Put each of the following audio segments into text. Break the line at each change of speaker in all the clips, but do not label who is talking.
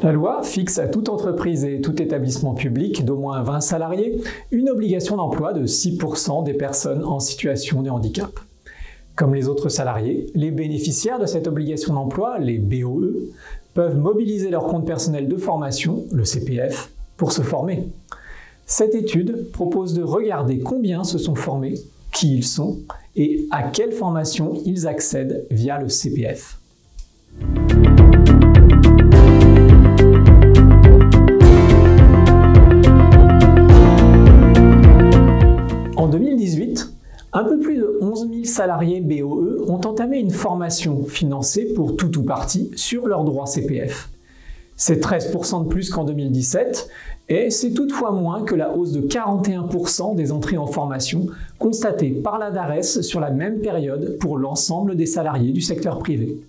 La loi fixe à toute entreprise et tout établissement public d'au moins 20 salariés une obligation d'emploi de 6% des personnes en situation de handicap. Comme les autres salariés, les bénéficiaires de cette obligation d'emploi, les BOE, peuvent mobiliser leur compte personnel de formation, le CPF, pour se former. Cette étude propose de regarder combien se sont formés, qui ils sont et à quelle formation ils accèdent via le CPF. En 2018, un peu plus de 11 000 salariés BOE ont entamé une formation financée pour tout ou partie sur leurs droits CPF. C'est 13% de plus qu'en 2017 et c'est toutefois moins que la hausse de 41% des entrées en formation constatée par la DARES sur la même période pour l'ensemble des salariés du secteur privé.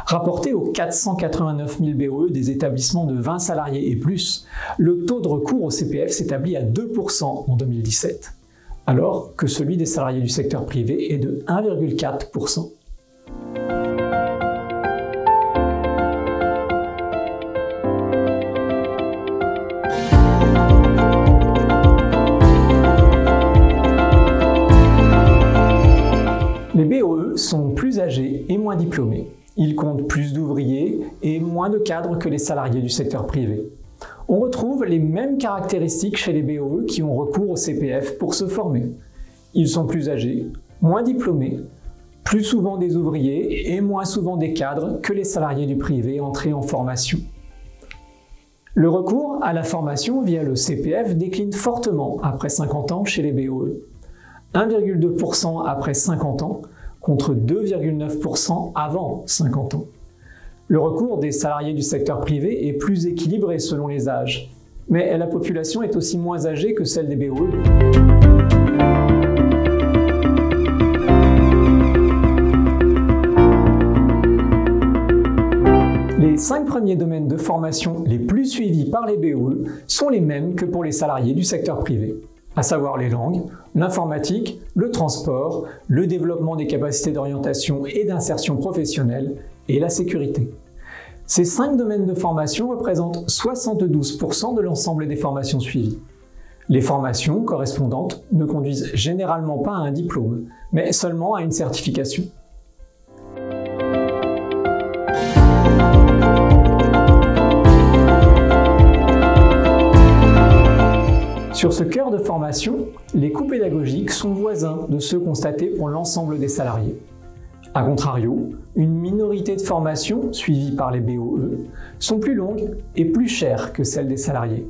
Rapporté aux 489 000 BOE des établissements de 20 salariés et plus, le taux de recours au CPF s'établit à 2% en 2017. Alors que celui des salariés du secteur privé est de 1,4%. Les BOE sont plus âgés et moins diplômés. Ils comptent plus d'ouvriers et moins de cadres que les salariés du secteur privé. On retrouve les mêmes caractéristiques chez les BOE qui ont recours au CPF pour se former. Ils sont plus âgés, moins diplômés, plus souvent des ouvriers et moins souvent des cadres que les salariés du privé entrés en formation. Le recours à la formation via le CPF décline fortement après 50 ans chez les BOE. 1,2% après 50 ans contre 2,9% avant 50 ans. Le recours des salariés du secteur privé est plus équilibré selon les âges, mais la population est aussi moins âgée que celle des BOE. Les 5 premiers domaines de formation les plus suivis par les BOE sont les mêmes que pour les salariés du secteur privé, à savoir les langues, l'informatique, le transport, le développement des capacités d'orientation et d'insertion professionnelle et la sécurité. Ces 5 domaines de formation représentent 72% de l'ensemble des formations suivies. Les formations correspondantes ne conduisent généralement pas à un diplôme, mais seulement à une certification. Sur ce cœur de formation, les coûts pédagogiques sont voisins de ceux constatés pour l'ensemble des salariés. A contrario, une minorité de formations, suivies par les BOE, sont plus longues et plus chères que celles des salariés.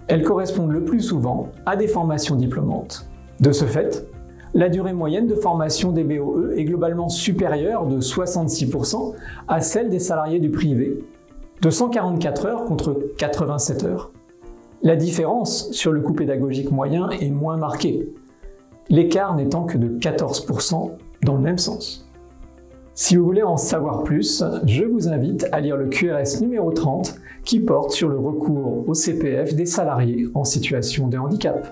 Elles correspondent le plus souvent à des formations diplômantes. De ce fait, la durée moyenne de formation des BOE est globalement supérieure de 66% à celle des salariés du privé, de 144 heures contre 87 heures. La différence sur le coût pédagogique moyen est moins marquée, l'écart n'étant que de 14% dans le même sens. Si vous voulez en savoir plus, je vous invite à lire le QRS numéro 30 qui porte sur le recours au CPF des salariés en situation de handicap.